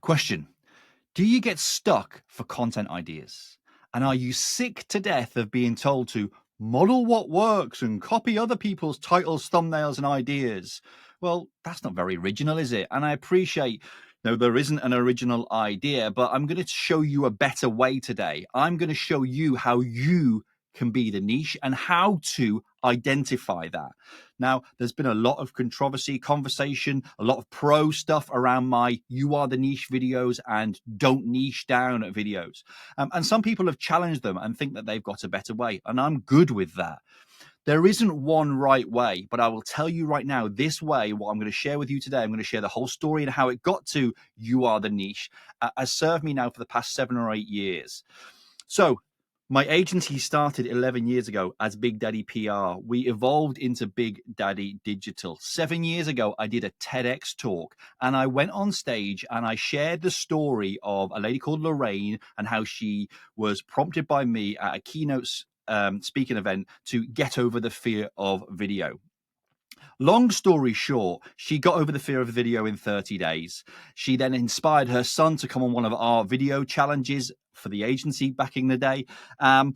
Question: do you get stuck for content ideas? And are you sick to death of being told to model what works and copy other people's titles, thumbnails, and ideas? Well, that's not very original, is it? And I appreciate no, there isn't an original idea, but I'm going to show you a better way today. I'm going to show you how you can be the niche and how to identify that. Now, there's been a lot of controversy, conversation, a lot of pro stuff around my "you are the niche" videos and "don't niche down" videos. And some people have challenged them and think that they've got a better way. And I'm good with that. There isn't one right way, but I will tell you right now, this way, what I'm going to share with you today, I'm going to share the whole story and how it got to "you are the niche," has served me now for the past 7 or 8 years. So my agency started 11 years ago as Big Daddy PR. We evolved into Big Daddy Digital. 7 years ago, I did a TEDx talk and I went on stage and I shared the story of a lady called Lorraine and how she was prompted by me at a keynote speaking event to get over the fear of video. Long story short, she got over the fear of video in 30 days. She then inspired her son to come on one of our video challenges for the agency back in the day. But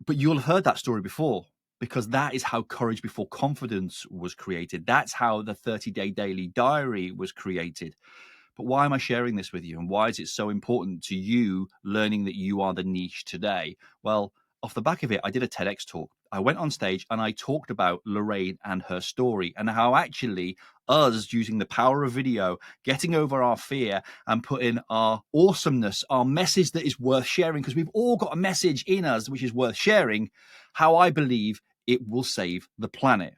you'll have heard that story before, because that is how Courage Before Confidence was created. That's how the 30-day daily diary was created. But why am I sharing this with you? And why is it so important to you learning that you are the niche today? Well, off the back of it, I did a TEDx talk. I went on stage and I talked about Lorraine and her story and how actually us using the power of video, getting over our fear and putting our awesomeness, our message that is worth sharing, because we've all got a message in us which is worth sharing, how I believe it will save the planet.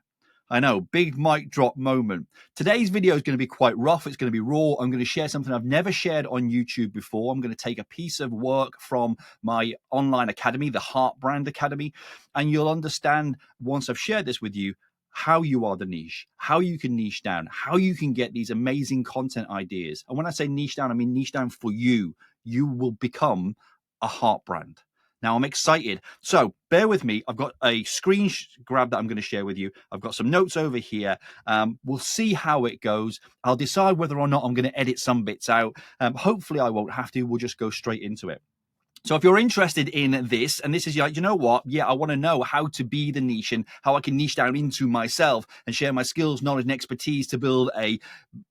I know, big mic drop moment. Today's video is going to be quite rough. It's going to be raw. I'm going to share something I've never shared on YouTube before. I'm going to take a piece of work from my online academy, the Heart Brand Academy, and you'll understand once I've shared this with you how you are the niche, how you can niche down, how you can get these amazing content ideas. And when I say niche down, I mean niche down for you. You will become a heart brand. Now, I'm excited. So bear with me. I've got a screen grab that I'm going to share with you. I've got some notes over here. We'll see how it goes. I'll decide whether or not I'm going to edit some bits out. Hopefully, I won't have to. We'll just go straight into it. So if you're interested in this, and this is like, you know what? Yeah, I want to know how to be the niche and how I can niche down into myself and share my skills, knowledge, and expertise to build a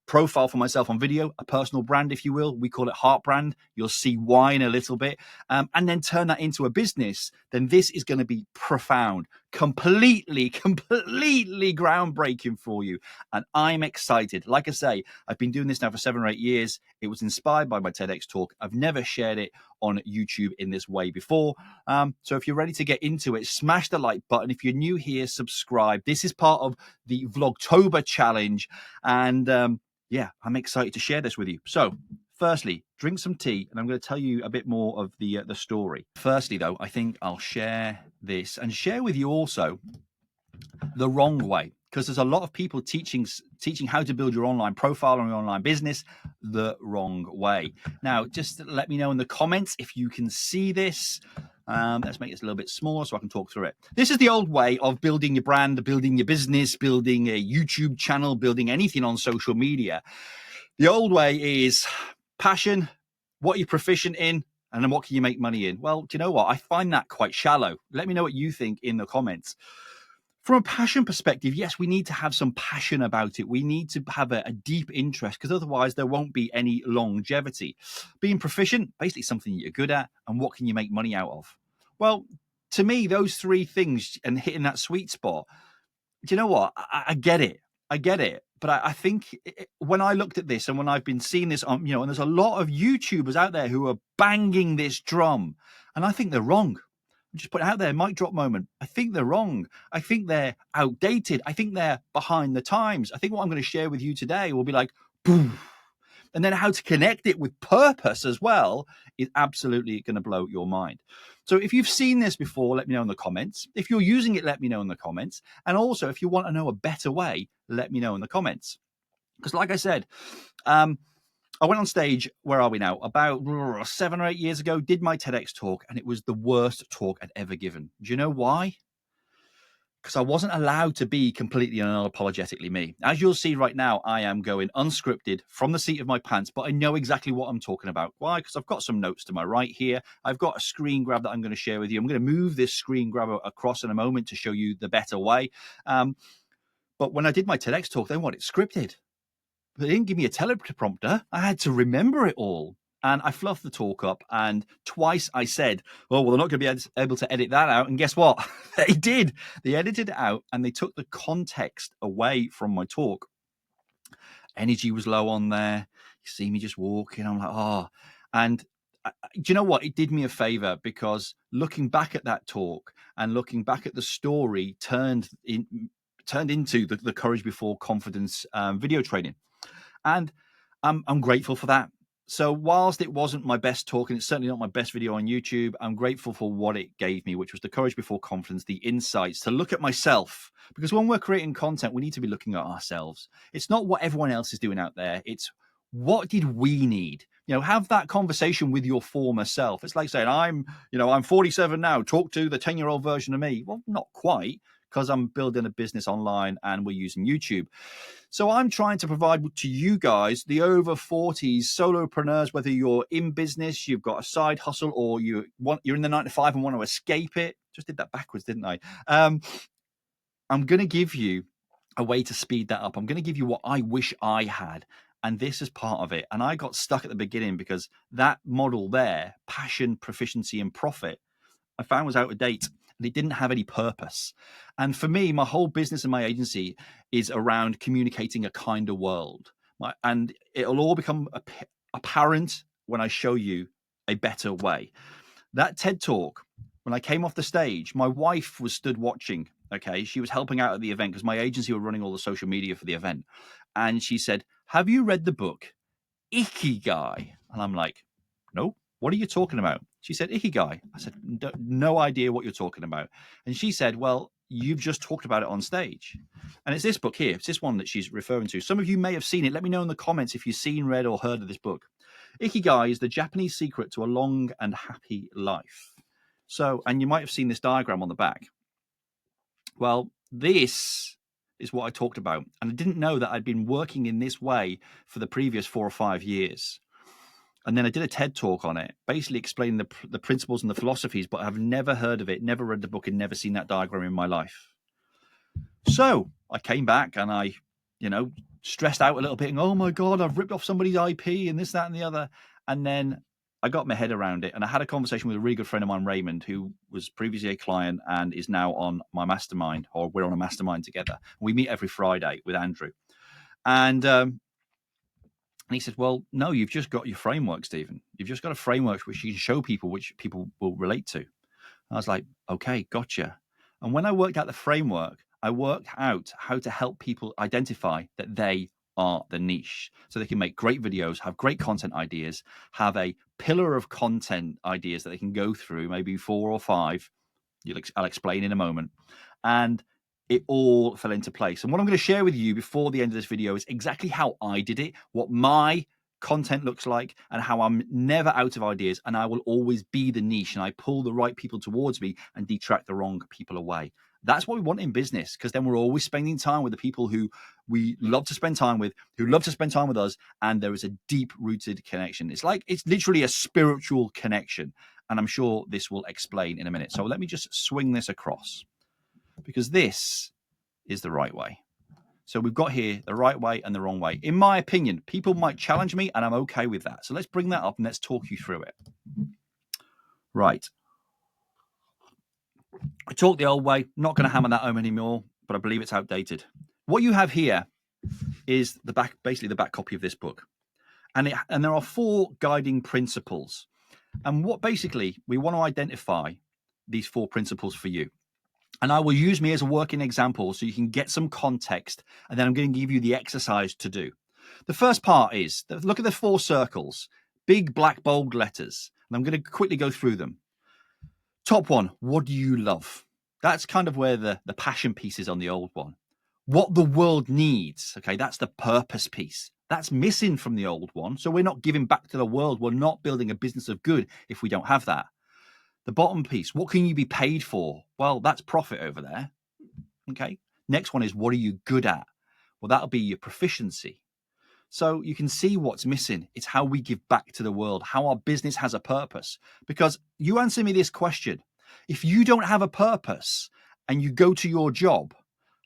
profile for myself on video, a personal brand, if you will. We call it Heart Brand. You'll see why in a little bit. And then turn that into a business. Then this is going to be profound, completely groundbreaking for you. And I'm excited. Like I say, I've been doing this now for 7 or 8 years. It was inspired by my TEDx talk. I've never shared it on YouTube in this way before. So if you're ready to get into it, smash the like button. If you're new here, subscribe. This is part of the Vlogtober challenge. And yeah, I'm excited to share this with you. So firstly, drink some tea, and I'm going to tell you a bit more of the story. Firstly, though, I think I'll share this and share with you also the wrong way, because there's a lot of people teaching how to build your online profile or your online business the wrong way. Now, just let me know in the comments if you can see this. Let's make this a little bit smaller so I can talk through it. This is the old way of building your brand, building your business, building a YouTube channel, building anything on social media. The old way is passion, what you're proficient in, and then what can you make money in? Well, do you know what? I find that quite shallow. Let me know what you think in the comments. From a passion perspective, yes, we need to have some passion about it. We need to have a deep interest, because otherwise there won't be any longevity. Being proficient, basically something you're good at, and what can you make money out of? Well, to me, those 3 things and hitting that sweet spot, do you know what? I get it. I get it. But I think when I looked at this and when I've been seeing this on, and there's a lot of YouTubers out there who are banging this drum, and I think they're wrong. Just put it out there, mic drop moment. I think they're wrong. I think they're outdated. I think they're behind the times. I think what I'm going to share with you today will be like, boom. And then how to connect it with purpose as well is absolutely going to blow your mind. So if you've seen this before, let me know in the comments. If you're using it, let me know in the comments. And also, if you want to know a better way, let me know in the comments. Because like I said, I went on stage, where are we now? About 7 or 8 years ago, did my TEDx talk, and it was the worst talk I'd ever given. Do you know why? because I wasn't allowed to be completely and unapologetically me. As you'll see right now, I am going unscripted from the seat of my pants, but I know exactly what I'm talking about. Why? Because I've got some notes to my right here. I've got a screen grab that I'm going to share with you. I'm going to move this screen grab across in a moment to show you the better way. But when I did my TEDx talk, they wanted it scripted. They didn't give me a teleprompter. I had to remember it all. And I fluffed the talk up, and twice I said, oh, well, they're not going to be able to edit that out. And guess what? They did. They edited it out, and they took the context away from my talk. Energy was low on there. You see me just walking. I'm like, oh. And do you know what? It did me a favor, because looking back at that talk and looking back at the story turned into the Courage Before Confidence video training. And I'm grateful for that. So whilst it wasn't my best talk, and it's certainly not my best video on YouTube, I'm grateful for what it gave me, which was the courage before confidence, the insights to look at myself. Because when we're creating content, we need to be looking at ourselves. It's not what everyone else is doing out there. It's what did we need? You know, have that conversation with your former self. It's like saying, I'm 47 now. Talk to the 10-year-old version of me. Well, not quite, because I'm building a business online and we're using YouTube. So I'm trying to provide to you guys, the over 40s solopreneurs, whether you're in business, you've got a side hustle, or you're in the 9 to 5 and want to escape it. Just did that backwards, didn't I? I'm going to give you a way to speed that up. I'm going to give you what I wish I had. And this is part of it. And I got stuck at the beginning because that model there, passion, proficiency, and profit, I found was out of date. It didn't have any purpose. And for me, my whole business and my agency is around communicating a kinder world. And it'll all become apparent when I show you a better way. That TED Talk, when I came off the stage, my wife was stood watching. Okay, she was helping out at the event because my agency were running all the social media for the event. And she said, have you read the book Ikigai? And I'm like, no. What are you talking about? She said, Ikigai. I said, no idea what you're talking about. And she said, well, you've just talked about it on stage. And it's this book here. It's this one that she's referring to. Some of you may have seen it. Let me know in the comments if you've seen, read, or heard of this book. Ikigai is the Japanese secret to a long and happy life. So, and you might have seen this diagram on the back. Well, this is what I talked about. And I didn't know that I'd been working in this way for the previous 4 or 5 years. And then I did a TED Talk on it, basically explaining the principles and the philosophies, but I've never heard of it, never read the book, and never seen that diagram in my life. So I came back and I, stressed out a little bit and, oh my God, I've ripped off somebody's IP and this, that, and the other. And then I got my head around it, and I had a conversation with a really good friend of mine, Raymond, who was previously a client and is now on my mastermind, or we're on a mastermind together. We meet every Friday with Andrew. And he said, well, no, you've just got your framework, Stephen. You've just got a framework which you can show people, which people will relate to. And I was like, okay, gotcha. And when I worked out the framework, I worked out how to help people identify that they are the niche. So they can make great videos, have great content ideas, have a pillar of content ideas that they can go through, maybe 4 or 5. I'll explain in a moment. And it all fell into place. And what I'm going to share with you before the end of this video is exactly how I did it, what my content looks like, and how I'm never out of ideas, and I will always be the niche, and I pull the right people towards me and detract the wrong people away. That's what we want in business, because then we're always spending time with the people who we love to spend time with, who love to spend time with us, and there is a deep-rooted connection. It's literally a spiritual connection, and I'm sure this will explain in a minute. So let me just swing this across, because this is the right way. So we've got here the right way and the wrong way. In my opinion, people might challenge me, and I'm okay with that. So let's bring that up and let's talk you through it. Right. I talk the old way, not going to hammer that home anymore, but I believe it's outdated. What you have here is basically the back copy of this book. And there are 4 guiding principles. And what basically we want to identify these 4 principles for you. And I will use me as a working example so you can get some context, and then I'm going to give you the exercise to do. The first part is, look at the 4 circles, big black bold letters, and I'm going to quickly go through them. Top one, what do you love? That's kind of where the passion piece is on the old one. What the world needs, okay, that's the purpose piece. That's missing from the old one, so we're not giving back to the world. We're not building a business of good if we don't have that. The bottom piece, what can you be paid for? Well, that's profit over there. Okay. Next one is, what are you good at? Well, that'll be your proficiency. So you can see what's missing. It's how we give back to the world, how our business has a purpose. Because you answer me this question. If you don't have a purpose and you go to your job,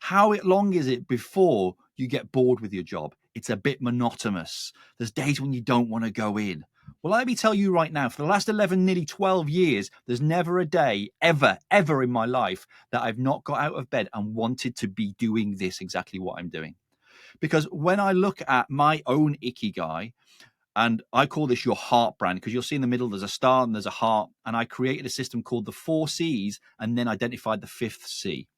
how long is it before you get bored with your job? It's a bit monotonous. There's days when you don't want to go in. Well, let me tell you right now, for the last 11, nearly 12 years, there's never a day ever in my life that I've not got out of bed and wanted to be doing this, exactly what I'm doing. Because when I look at my own Ikigai, and I call this your heart brand, because you'll see in the middle there's a star and there's a heart, and I created a system called the 4 C's and then identified the 5th C.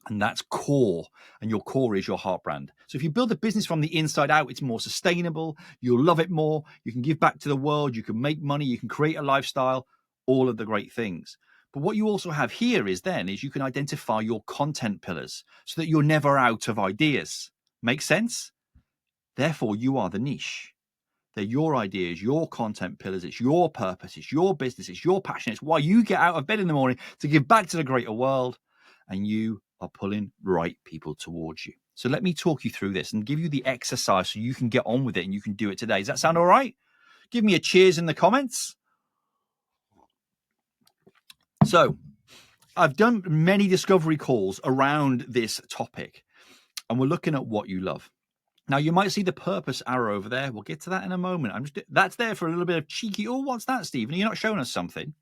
And that's core, and your core is your heart brand. So if you build a business from the inside out, it's more sustainable, you'll love it more, you can give back to the world, you can make money, you can create a lifestyle, all of the great things. But what you also have here is you can identify your content pillars so that you're never out of ideas. Make sense? Therefore, you are the niche. They're your ideas, your content pillars, it's your purpose, it's your business, it's your passion, it's why you get out of bed in the morning to give back to the greater world, and you are pulling right people towards you. So let me talk you through this and give you the exercise so you can get on with it and you can do it today. Does that sound all right? Give me a cheers in the comments. So I've done many discovery calls around this topic, and we're looking at what you love. Now, you might see the purpose arrow over there. We'll get to that in a moment. That's there for a little bit of cheeky, oh, what's that, Stephen? You're not showing us something?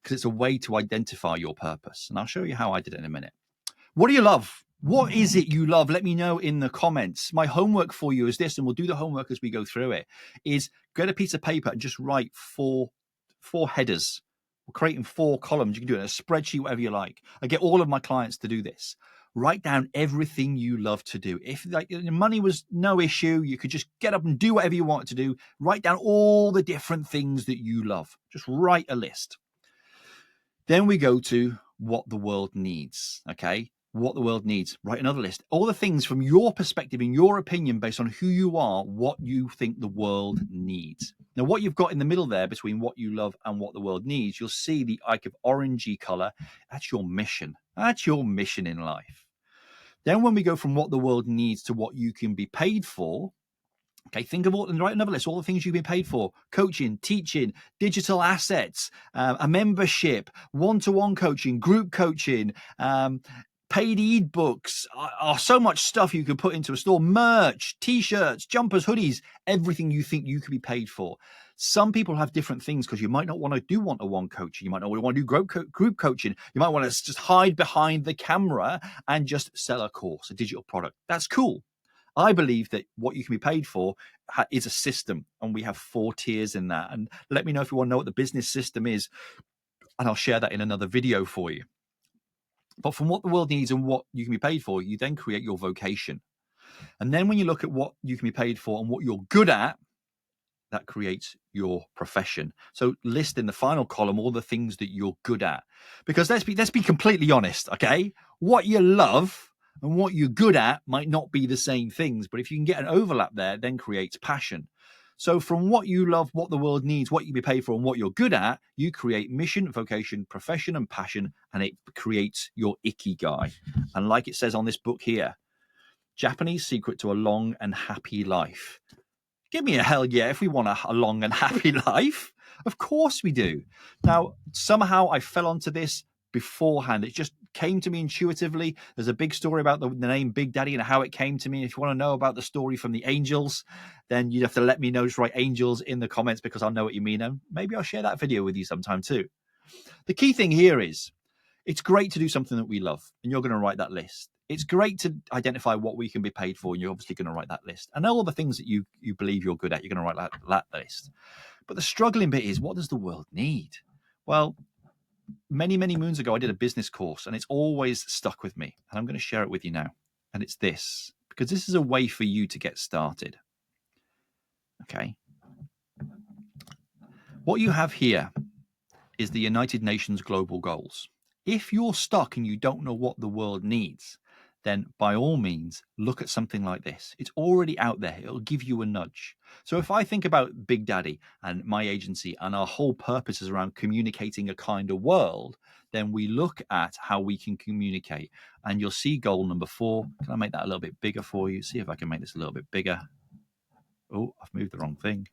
Because it's a way to identify your purpose. And I'll show you how I did it in a minute. What do you love? What is it you love? Let me know in the comments. My homework for you is this, and we'll do the homework as we go through it, is get a piece of paper and just write four headers. We're creating 4 columns. You can do it in a spreadsheet, whatever you like. I get all of my clients to do this. Write down everything you love to do. If money was no issue, you could just get up and do whatever you want to do. Write down all the different things that you love. Just write a list. Then we go to what the world needs. Okay. What the world needs. Write another list. All the things from your perspective, in your opinion, based on who you are, what you think the world needs. Now, what you've got in the middle there between what you love and what the world needs, you'll see the orangey color. That's your mission. That's your mission in life. Then when we go from what the world needs to what you can be paid for, okay, think of all and write another list, all the things you've been paid for: coaching, teaching, digital assets, a membership, one-to-one coaching, group coaching, paid ebooks, so much stuff you could put into a store, merch, t-shirts, jumpers, hoodies, everything you think you could be paid for. Some people have different things because you might not want to do one-to-one coaching. You might not want to do group coaching. You might want to just hide behind the camera and just sell a course, a digital product. That's cool. I believe that what you can be paid for is a system, and we have 4 tiers in that. And let me know if you want to know what the business system is, and I'll share that in another video for you. But from what the world needs and what you can be paid for, you then create your vocation. And then when you look at what you can be paid for and what you're good at, that creates your profession. So list in the final column all the things that you're good at. Because let's be completely honest, okay? What you love and what you're good at might not be the same things, but if you can get an overlap there, then creates passion. So from what you love, what the world needs, what you can be paid for, and what you're good at, you create mission, vocation, profession, and passion, and it creates your Ikigai. And like it says on this book here, Japanese secret to a long and happy life. Give me a hell yeah if we want a long and happy life. Of course we do. Now, somehow I fell onto this beforehand. It just came to me intuitively. There's a big story about the name Big Daddy and how it came to me. If you want to know about the story from the angels, then you'd have to let me know. Just write angels in the comments because I'll know what you mean. And maybe I'll share that video with you sometime too. The key thing here is it's great to do something that we love, and you're going to write that list. It's great to identify what we can be paid for, and you're obviously going to write that list. And all the things that you believe you're good at, you're going to write that list. But the struggling bit is, what does the world need? Well, many, many moons ago, I did a business course, and it's always stuck with me. And I'm going to share it with you now. And it's this, because this is a way for you to get started. Okay. What you have here is the United Nations Global Goals. If you're stuck and you don't know what the world needs, then by all means, look at something like this. It's already out there. It'll give you a nudge. So if I think about Big Daddy and my agency, and our whole purpose is around communicating a kinder world, then we look at how we can communicate. And you'll see goal number 4. Can I make that a little bit bigger for you? See if I can make this a little bit bigger. Oh, I've moved the wrong thing.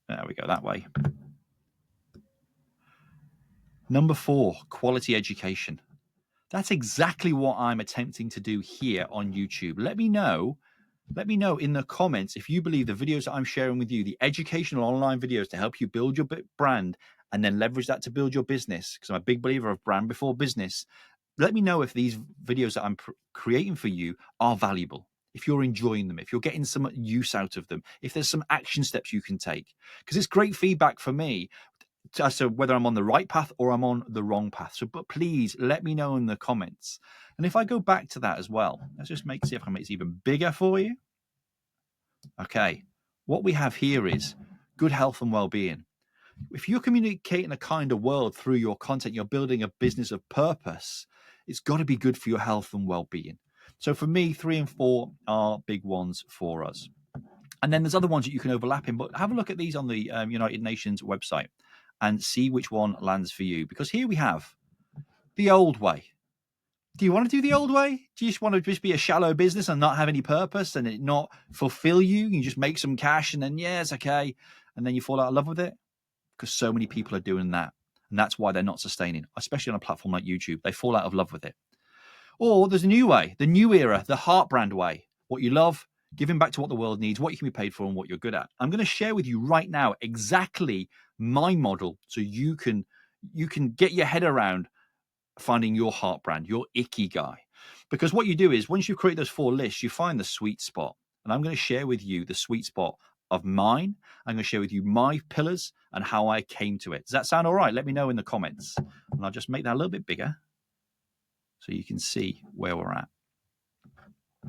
There we go, that way. Number 4, quality education. That's exactly what I'm attempting to do here on YouTube. Let me know in the comments if you believe the videos that I'm sharing with you, the educational online videos to help you build your brand and then leverage that to build your business, because I'm a big believer of brand before business. Let me know if these videos that I'm creating for you are valuable, if you're enjoying them, if you're getting some use out of them, if there's some action steps you can take, because it's great feedback for me as to whether I'm on the right path or I'm on the wrong path. So, but please let me know in the comments. And if I go back to that as well, let's just see if I can make this even bigger for you. Okay, what we have here is good health and well-being. If you're communicating a kinder world through your content, you're building a business of purpose, it's got to be good for your health and well-being. So for me, 3 and 4 are big ones for us. And then there's other ones that you can overlap in, but have a look at these on the United Nations website and see which one lands for you. Because here we have the old way. Do you want to do the old way? Do you just want to just be a shallow business and not have any purpose and it not fulfill you? You just make some cash and then, yeah, it's okay. And then you fall out of love with it? Because so many people are doing that. And that's why they're not sustaining, especially on a platform like YouTube. They fall out of love with it. Or there's a new way, the new era, the heart brand way. What you love, giving back to what the world needs, what you can be paid for and what you're good at. I'm going to share with you right now exactly my model so you can get your head around finding your heart brand, your Ikigai. Because what you do is once you create those 4 lists, you find the sweet spot. And I'm going to share with you the sweet spot of mine. I'm going to share with you my pillars and how I came to it. Does that sound all right? Let me know in the comments. And I'll just make that a little bit bigger so you can see where we're at.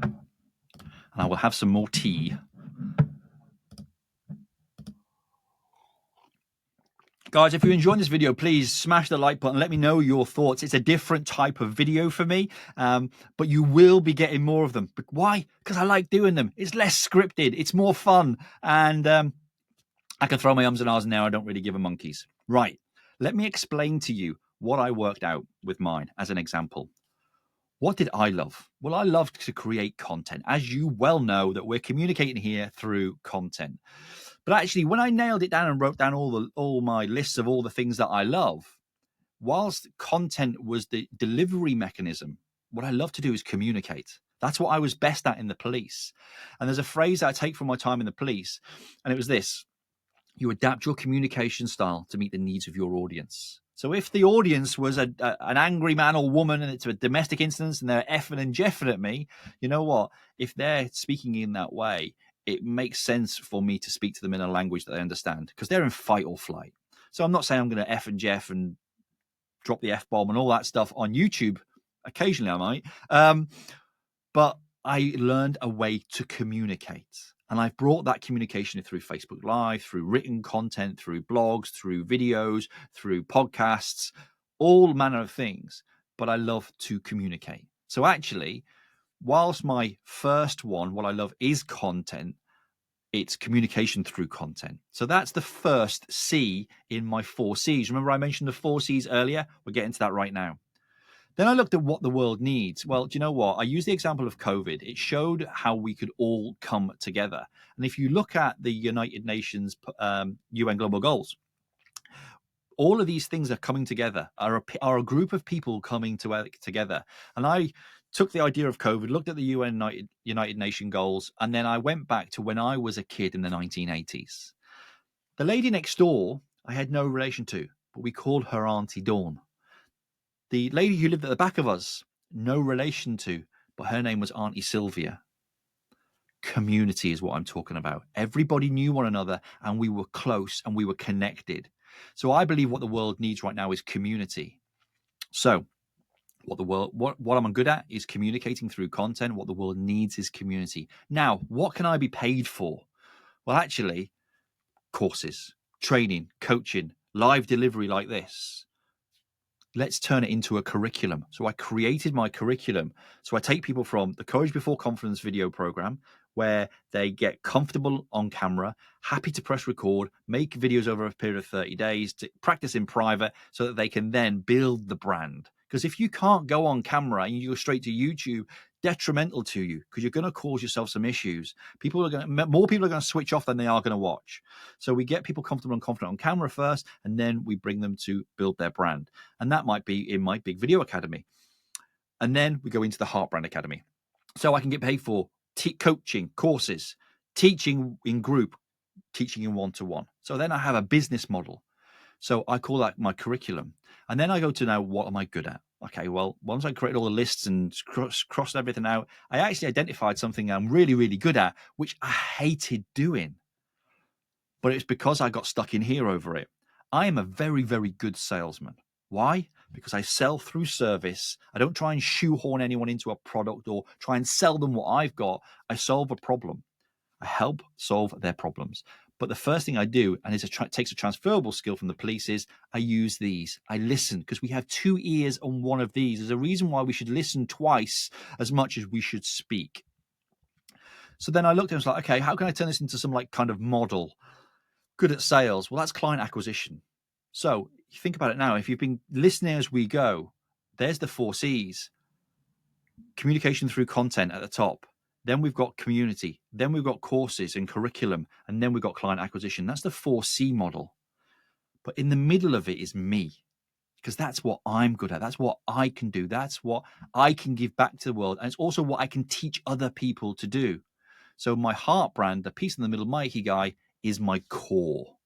And I will have some more tea. Guys, if you're enjoying this video, please smash the like button. Let me know your thoughts. It's a different type of video for me, but you will be getting more of them. But why? Because I like doing them. It's less scripted. It's more fun. And I can throw my ums and ahs now. I don't really give a monkeys. Right. Let me explain to you what I worked out with mine as an example. What did I love? Well, I loved to create content. As you well know, that we're communicating here through content. But actually, when I nailed it down and wrote down all my lists of all the things that I love, whilst content was the delivery mechanism, what I love to do is communicate. That's what I was best at in the police. And there's a phrase that I take from my time in the police, and it was this: you adapt your communication style to meet the needs of your audience. So if the audience was an angry man or woman and it's a domestic instance and they're effing and jeffing at me, you know what? If they're speaking in that way, it makes sense for me to speak to them in a language that they understand because they're in fight or flight. So I'm not saying I'm going to F and Jeff and drop the F-bomb and all that stuff on YouTube. Occasionally I might. But I learned a way to communicate. And I've brought that communication through Facebook Live, through written content, through blogs, through videos, through podcasts, all manner of things. But I love to communicate. So actually, whilst my first one, what I love is content, it's communication through content. So that's the first C in my 4 C's. Remember I mentioned the 4 C's earlier? We're getting to that right now. Then I looked at what the world needs. Well, do you know what? I used the example of COVID. It showed how we could all come together. And if you look at the United Nations UN Global Goals, all of these things are coming together, are a group of people coming together. And I took the idea of COVID, looked at the United Nation goals, and then I went back to when I was a kid in the 1980s. The lady next door, I had no relation to, but we called her Auntie Dawn. The lady who lived at the back of us, no relation to, but her name was Auntie Sylvia. Community is what I'm talking about. Everybody knew one another and we were close and we were connected. So I believe what the world needs right now is community. So what I'm good at is communicating through content. What the world needs is community. Now, what can I be paid for? Well, actually, courses, training, coaching, live delivery like this. let's turn it into a curriculum. So I created my curriculum. So I take people from the Courage Before Confidence video program, where they get comfortable on camera, happy to press record, make videos over a period of 30 days, to practice in private so that they can then build the brand. Because if you can't go on camera and you go straight to YouTube, detrimental to you, because you're going to cause yourself some issues. More people are going to switch off than they are going to watch. So we get people comfortable and confident on camera first, and then we bring them to build their brand. And that might be in my big video academy. And then we go into the Heart Brand Academy. So I can get paid for coaching, courses, teaching in group, teaching in one-to-one. So then I have a business model. So I call that my curriculum. And then I go to now, what am I good at? Okay, well, once I created all the lists and crossed everything out, I actually identified something I'm really, really good at, which I hated doing. But it's because I got stuck in here over it. I am a very, very good salesman. Why? Because I sell through service. I don't try and shoehorn anyone into a product or try and sell them what I've got. I solve a problem. I help solve their problems. But the first thing I do, and it takes a transferable skill from the police, is I use these. I listen, because we have 2 ears on one of these. There's a reason why we should listen twice as much as we should speak. So then I looked and was like, okay, how can I turn this into some like kind of model? Good at sales. Well, that's client acquisition. So you think about it now. If you've been listening as we go, there's the 4 C's. Communication through content at the top. Then we've got community. Then we've got courses and curriculum. And then we've got client acquisition. That's the 4C model. But in the middle of it is me, because that's what I'm good at. That's what I can do. That's what I can give back to the world. And it's also what I can teach other people to do. So my heart brand, the piece in the middle, my Ikigai, is my core.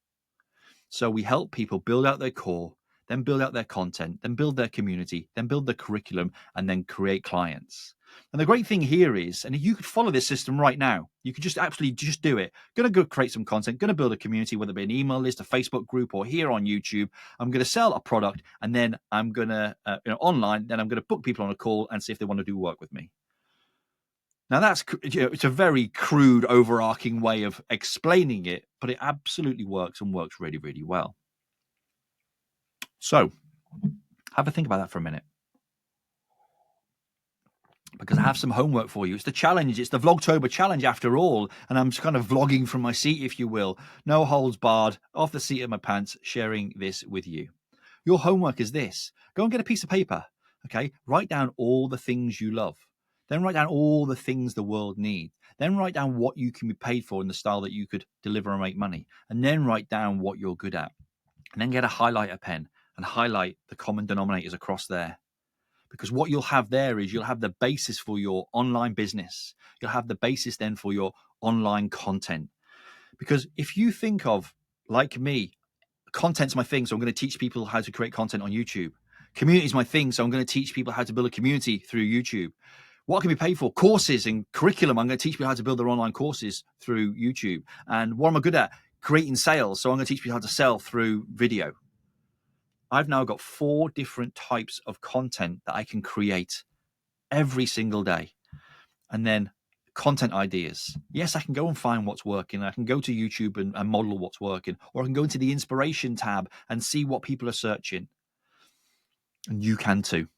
So we help people build out their core, then build out their content, then build their community, then build their curriculum, and then create clients. And the great thing here is, and you could follow this system right now. You could just absolutely just do it. Going to go create some content, going to build a community, whether it be an email list, a Facebook group, or here on YouTube. I'm going to sell a product, and then I'm going to, online, then I'm going to book people on a call and see if they want to do work with me. Now that's, it's a very crude, overarching way of explaining it, but it absolutely works and works really, really well. So have a think about that for a minute, because I have some homework for you. It's the challenge. It's the Vlogtober challenge after all. And I'm just kind of vlogging from my seat, if you will. No holds barred, off the seat of my pants, sharing this with you. Your homework is this. Go and get a piece of paper. Okay. Write down all the things you love. Then write down all the things the world needs. Then write down what you can be paid for in the style that you could deliver and make money. And then write down what you're good at. And then get a highlighter pen and highlight the common denominators across there. Because what you'll have there is you'll have the basis for your online business. You'll have the basis then for your online content. Because if you think of, like me, content's my thing, so I'm going to teach people how to create content on YouTube. Community is my thing, so I'm going to teach people how to build a community through YouTube. What can be paid for? Courses and curriculum. I'm going to teach people how to build their online courses through YouTube. And what am I good at? Creating sales. So I'm going to teach people how to sell through video. I've now got 4 different types of content that I can create every single day. And then content ideas. Yes, I can go and find what's working. I can go to YouTube and model what's working. Or I can go into the inspiration tab and see what people are searching. And you can too.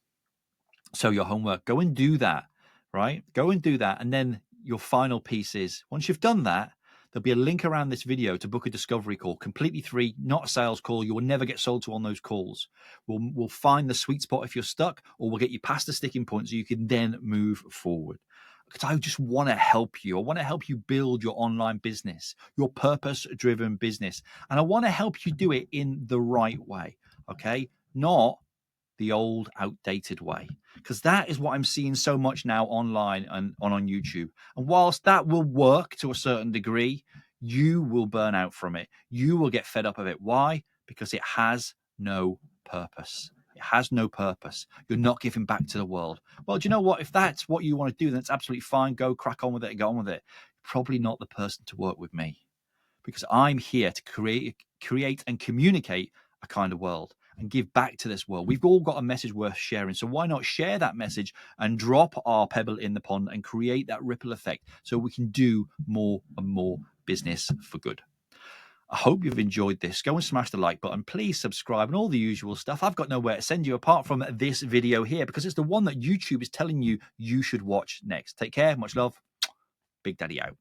So your homework, go and do that, right? Go and do that. And then your final piece is, once you've done that, there'll be a link around this video to book a discovery call, completely free, not a sales call. You will never get sold to on those calls. We'll find the sweet spot if you're stuck, or we'll get you past the sticking point so you can then move forward. Because I just want to help you. I want to help you build your online business, your purpose-driven business. And I want to help you do it in the right way, okay? Not the old, outdated way, because that is what I'm seeing so much now online and on YouTube. And whilst that will work to a certain degree, you will burn out from it. You will get fed up of it. Why? Because it has no purpose. It has no purpose. You're not giving back to the world. Well, do you know what? If that's what you want to do, then it's absolutely fine. Go crack on with it and go on with it. Probably not the person to work with me, because I'm here to create and communicate a kind of world and give back to this world. We've all got a message worth sharing. So why not share that message and drop our pebble in the pond and create that ripple effect so we can do more and more business for good? I hope you've enjoyed this. Go and smash the like button. Please subscribe and all the usual stuff. I've got nowhere to send you apart from this video here because it's the one that YouTube is telling you you should watch next. Take care. Much love. Big Daddy out.